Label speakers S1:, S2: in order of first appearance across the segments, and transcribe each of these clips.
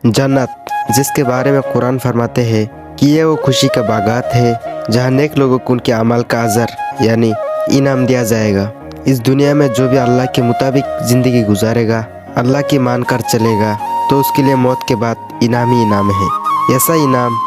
S1: जन्नत, जिसके बारे में कुरान फरमाते हैं कि ये वो खुशी का बागात है जहाँ नेक लोगों को उनके अमल का अजर यानी इनाम दिया जाएगा। इस दुनिया में जो भी अल्लाह के मुताबिक ज़िंदगी गुजारेगा, अल्लाह की मान कर चलेगा, तो उसके लिए मौत के बाद इनाम ही इनाम है। ऐसा इनाम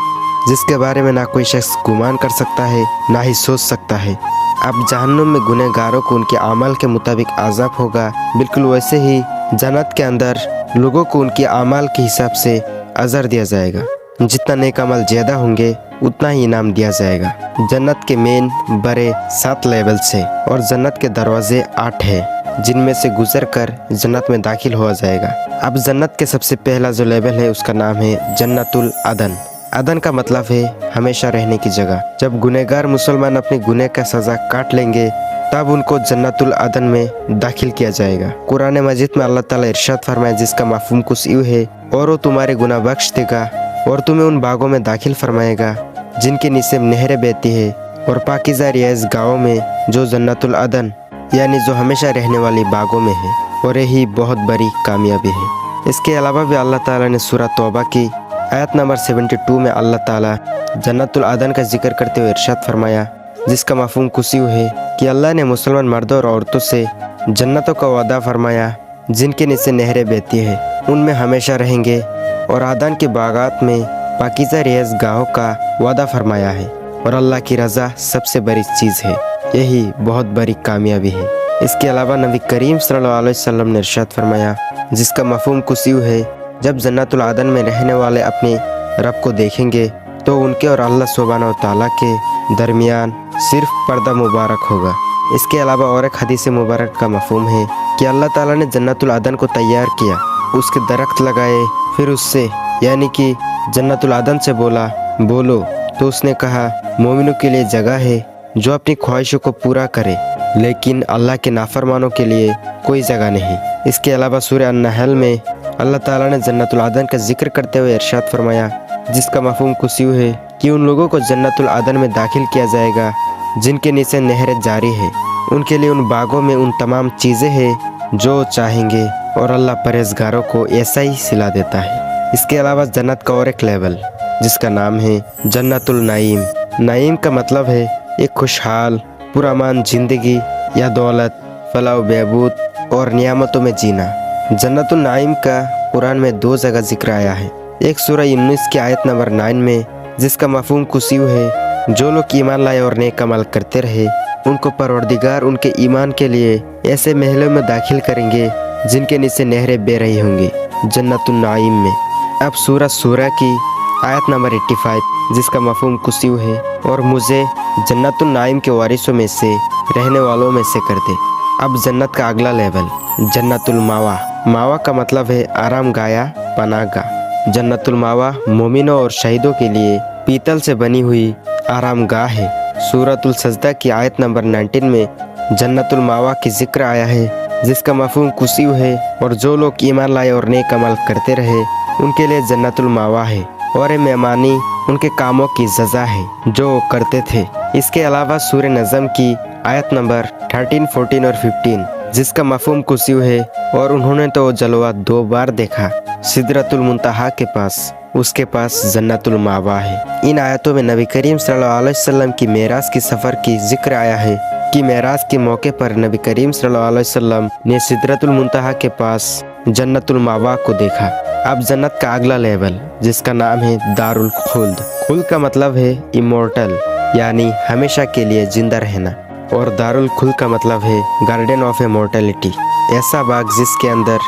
S1: जिसके बारे में ना कोई शख्स गुमान कर सकता है, ना ही सोच सकता है। अब जहन्नुम में गुनहगारों को उनके अमल के मुताबिक आज़ाब होगा, बिल्कुल वैसे ही जन्नत के अंदर लोगों को उनके अमाल के हिसाब से अजर दिया जाएगा। जितना नेक अमल ज़्यादा होंगे उतना ही इनाम दिया जाएगा। जन्नत के मेन बड़े 7 लेवल्स है और जन्नत के दरवाजे 8 है, जिनमें से गुजर कर जन्नत में दाखिल हुआ जाएगा। अब जन्नत के सबसे पहला जो लेवल है उसका नाम है जन्नतुल अदन। अदन का मतलब है हमेशा रहने की जगह। जब गुनहगार मुसलमान अपने गुनह का सज़ा काट लेंगे तब उनको जन्नतुल अदन में दाखिल किया जाएगा। कुरान मजीद में अल्लाह ताला इरशाद फरमाया, जिसका मफ़हूम कुछ यूँ है, और वो तुम्हारे गुनाह बख्श देगा और तुम्हें उन बागों में दाखिल फरमाएगा जिनके नीचे नहरें बहती है और पाकीज़ा रियाज़ गाँव में जो जन्नतुल अदन यानी जो हमेशा रहने वाली बागों में है, और यही बहुत बड़ी कामयाबी है। इसके अलावा भी अल्लाह ताला ने सूरह तौबा की आयत नंबर 72 में अल्लाह ताला जन्नतुल अदन का जिक्र करते हुए इरशाद फरमाया, जिसका मफ़हूम कुछ यूँ है कि अल्लाह ने मुसलमान मर्दों और औरतों से जन्नतों का वादा फरमाया जिनके नीचे नहरें बहती है, उनमें हमेशा रहेंगे, और अदन के बागात में पाकीज़ा रियाज़ गाहों का वादा फरमाया है। और अल्लाह की रज़ा सबसे बड़ी चीज़ है, यही बहुत बड़ी कामयाबी है। इसके अलावा नबी करीम सल्लल्लाहु अलैहि वसल्लम ने इरशाद फरमाया, जिसका मफ़हूम कुछ यूँ है, जब जन्नतुल अदन में रहने वाले अपने रब को देखेंगे तो उनके और अल्लाह सुब्हानहू व तआला के दरमियान सिर्फ पर्दा मुबारक होगा। इसके अलावा और एक हदीस मुबारक का मफ़हूम है कि अल्लाह ताला ने जन्नतुल अदन को तैयार किया, उसके दरख्त लगाए, फिर उससे यानी कि जन्नतुल अदन से बोलो, तो उसने कहा, मोमिनों के लिए जगह है जो अपनी ख्वाहिशों को पूरा करे, लेकिन अल्लाह के नाफरमानों के लिए कोई जगह नहीं। इसके अलावा सूरह अन-नहल में अल्लाह ताला ने जन्नतुल अदन का जिक्र करते हुए इरशाद फरमाया, जिसका मफ़हूम कुछ यूँ है कि उन लोगों को जन्नतुल अदन में दाखिल किया जाएगा जिनके नीचे नहरें जारी है। उनके लिए उन बागों में उन तमाम चीज़ें हैं जो चाहेंगे, और अल्लाह परहेज़गारों को ऐसा ही सिला देता है। इसके अलावा जन्नत का और एक लेवल जिसका नाम है जन्नतुल नईम। नईम का मतलब है एक खुशहाल पुरअमान ज़िंदगी या दौलत, फलाह बहबूद और नियामतों में जीना। जन्नतुल नईम का कुरान में 2 जगह जिक्र आया है। एक सूरह यूनुस की आयत नंबर 9 में, जिसका मफ़हूम कुछ यूँ है, जो लोग ईमान लाए और नेक अमल करते रहे, उनको परवरदिगार उनके ईमान के लिए ऐसे महलों में दाखिल करेंगे जिनके नीचे नहरें बह रही होंगी, जन्नतुल नईम में। अब सूरह की आयत नंबर 85, जिसका मफ़हूम कुछ यूँ है, और मुझे जन्नतुल नईम के वारिसों में से रहने वालों में से कर दे। अब जन्नत का अगला लेवल जन्नतुल मावा। मावा का मतलब है आराम गाया, पनाहगाह। जन्नतुल मावा मोमिनों और शहीदों के लिए पीतल से बनी हुई आराम गाह है। सूरतुल सजदा की आयत नंबर 19 में जन्नतुल मावा की जिक्र आया है, जिसका मफ़हूम कुछ यूँ है, और जो लोग ईमान लाए और नेक अमल करते रहे उनके लिए जन्नतुल मावा है, और ये मेहमानी उनके कामों की सज़ा है जो वो करते थे। इसके अलावा सूरह नज़म की आयत नंबर 13, 14 और 15, जिसका मफ़हूम कुछ यूँ है, और उन्होंने तो जलवा 2 बार देखा, सिदरतुल मुंतहा के पास, उसके पास जन्नतुल मावा है। इन आयतों में नबी करीम सल्लल्लाहु अलैहि वसल्लम की मेराज की सफ़र की जिक्र आया है कि मेराज के मौके पर नबी करीम सल्लल्लाहु अलैहि वसल्लम ने सिदरतुल मुंतहा के पास जन्नतुल मावा को देखा। अब जन्नत का अगला लेवल जिसका नाम है दारुल खुल्द। खुल्द का मतलब है इमोर्टल यानी हमेशा के लिए जिंदा रहना, और दारुल खुल्द का मतलब है गार्डन ऑफ इमोर्टलिटी, ऐसा बाग जिसके अंदर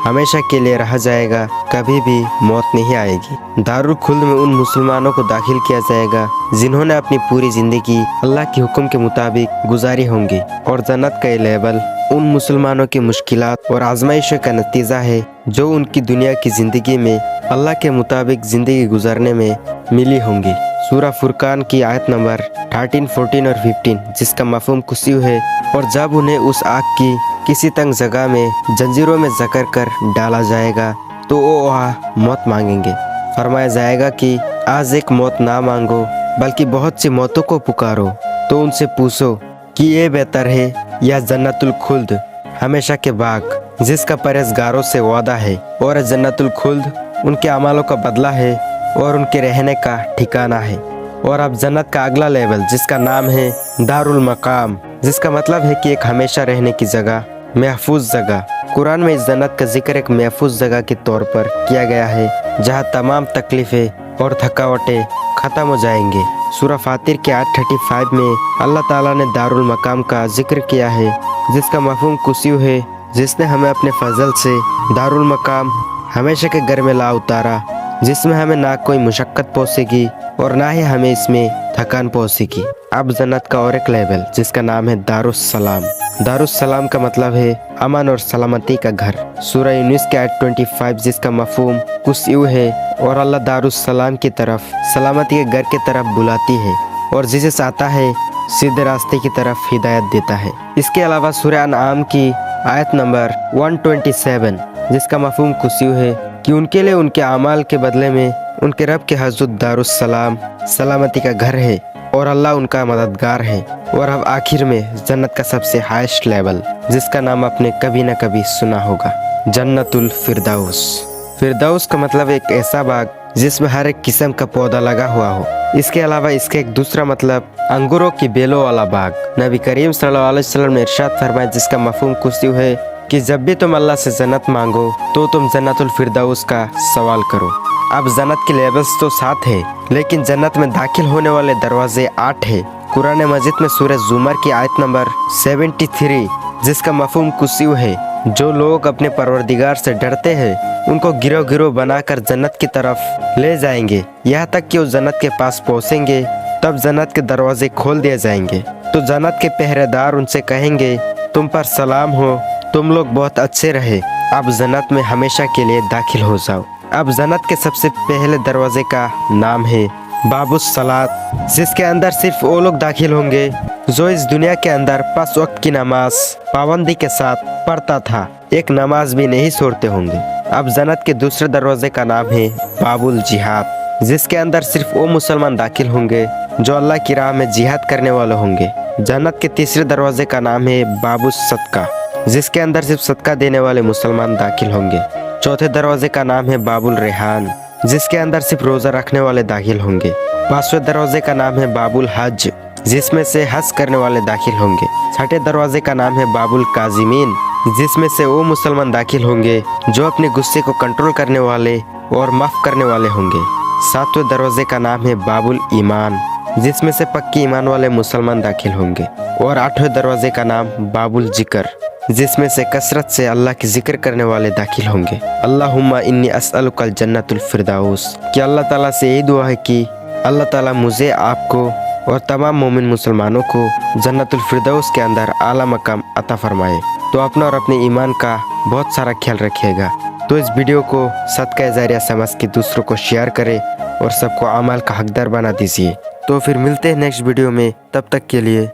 S1: हमेशा के लिए रहा जाएगा, कभी भी मौत नहीं आएगी। दारुल खुल्द में उन मुसलमानों को दाखिल किया जाएगा जिन्होंने अपनी पूरी ज़िंदगी अल्लाह के हुक्म के मुताबिक गुजारी होंगी, और जन्नत का ये लेवल उन मुसलमानों की मुश्किलात और आजमाइशों का नतीजा है जो उनकी दुनिया की ज़िंदगी में अल्लाह के मुताबिक ज़िंदगी गुजारने में मिली होंगी। सूरह फुरकान की आयत नंबर 13, 14 और 15, जिसका मफ़हूम कुछ यूँ है, और जब उन्हें उस आग की किसी तंग जगह में जंजीरों में जकड़ कर डाला जाएगा तो वो वहाँ मौत मांगेंगे। फरमाया जाएगा कि आज एक मौत ना मांगो बल्कि बहुत सी मौतों को पुकारो, तो उनसे पूछो कि ये बेहतर है या जन्नतुल खुल्द हमेशा के बाग जिसका परहेज़गारों से वादा है, और जन्नतुल खुल्द उनके अमालों का बदला है और उनके रहने का ठिकाना है। और अब जन्नत का अगला लेवल जिसका नाम है दारुल मकाम, जिसका मतलब है कि एक हमेशा रहने की जगह, महफूज जगह। कुरान में इस जन्नत का जिक्र एक महफूज जगह के तौर पर किया गया है जहाँ तमाम तकलीफें और थकावटें ख़त्म हो जाएंगे। सूरह फातिर के आयत 35 में अल्लाह ताला ने दारुल मकाम का जिक्र किया है, जिसका मफहूम कुस्यू है, जिसने हमें अपने फजल से दारुल मकाम हमेशा के घर में ला उतारा, जिसमें हमें ना कोई मुशक्क़त पहुँचेगी और ना ही हमें इसमें थकान पहुँचेगी। अब जन्नत का और एक लेवल जिसका नाम है दारुस्सलाम। दारुस्सलाम का मतलब है अमन और सलामती का घर। सूरह यूनुस के आयत 25 जिसका मफहूम कुछ यूँ है और अल्लाह दारुस्सलाम की तरफ, सलामती के घर की तरफ बुलाती है और जिसे चाहता है सीधे रास्ते की तरफ हिदायत देता है। इसके अलावा सूरह अनआम की आयत नंबर 127 जिसका मफहूम कुछ यूँ है कि उनके लिए उनके अमाल के बदले में उनके रब के हजूर दारुस्सलाम सलामती का घर है और अल्लाह उनका मददगार है। और अब आखिर में जन्नत का सबसे हाईएस्ट लेवल जिसका नाम आपने कभी न कभी सुना होगा, जन्नतुल फिरदौस। फिरदौस का मतलब एक ऐसा बाग जिसमें हर एक किस्म का पौधा लगा हुआ हो। इसके अलावा इसका एक दूसरा मतलब अंगूरों की बेलों वाला बाग। नबी करीम सल्लल्लाहु अलैहि वसल्लम ने इरशाद फरमाया जिसका मफहूम कुछ यूँ है कि जब भी तुम अल्लाह से जन्नत मांगो तो तुम जन्नतुल फिरदौस का सवाल करो। अब जन्नत के लेवल्स तो 7 है, लेकिन जन्नत में दाखिल होने वाले दरवाजे 8 है। कुरान मजीद में सूरह जुमर की आयत नंबर 73 जिसका मफहूम कुछ यूँ है, जो लोग अपने परवरदिगार से डरते हैं उनको गिरोह गिरोह बनाकर जन्नत की तरफ ले जाएंगे, यहाँ तक कि वो जन्नत के पास पहुँचेंगे तब जन्नत के दरवाजे खोल दिए जाएंगे। तो जन्नत के पहरेदार उनसे कहेंगे तुम पर सलाम हो, तुम लोग बहुत अच्छे रहे, अब जन्नत में हमेशा के लिए दाखिल हो जाओ। अब जन्नत के सबसे पहले दरवाजे का नाम है बाबुस सलात, जिसके अंदर सिर्फ वो लोग दाखिल होंगे जो इस दुनिया के अंदर 5 वक्त की नमाज पाबंदी के साथ पढ़ता था, एक नमाज भी नहीं छोड़ते होंगे। अब जन्नत के दूसरे दरवाजे का नाम है बाबुल जिहाद, जिसके अंदर सिर्फ वो मुसलमान दाखिल होंगे जो अल्लाह की राह में जिहाद करने वाले होंगे। जन्नत के तीसरे दरवाजे का नाम है बाबुस सदका, जिसके अंदर सिर्फ सदका देने वाले मुसलमान दाखिल होंगे। चौथे दरवाजे का नाम है बाबुल रेहान, जिसके अंदर सिर्फ रोजा रखने वाले दाखिल होंगे। 5वें दरवाजे का नाम है बाबुल हज, जिसमें से हज करने वाले दाखिल होंगे। 6ठे दरवाजे का नाम है बाबुल काजिमीन, जिसमें से वो मुसलमान दाखिल होंगे जो अपने गुस्से को कंट्रोल करने वाले और माफ करने वाले होंगे। 7वें दरवाजे का नाम है बाबुल ईमान, जिसमें से पक्की ईमान वाले मुसलमान दाखिल होंगे। और 8वें दरवाजे का नाम बाबुल जिक्र, जिसमें से कसरत से अल्लाह की जिक्र करने वाले दाखिल होंगे। अल्लाहुम्मा इन्नी अस्अलुकल जन्नतुल फिरदौस, कि अल्लाह ताला से यही दुआ है कि अल्लाह ताला मुझे, आपको और तमाम मोमिन मुसलमानों को जन्नतुल फिरदौस के अंदर आला मकाम अता फरमाए। तो अपना और अपने ईमान का बहुत सारा ख्याल रखिएगा। तो इस वीडियो को सदका जारिया समझ के दूसरों को शेयर करें और सबको अमाल का हकदार बना दीजिए। तो फिर मिलते हैं नेक्स्ट वीडियो में, तब तक के लिए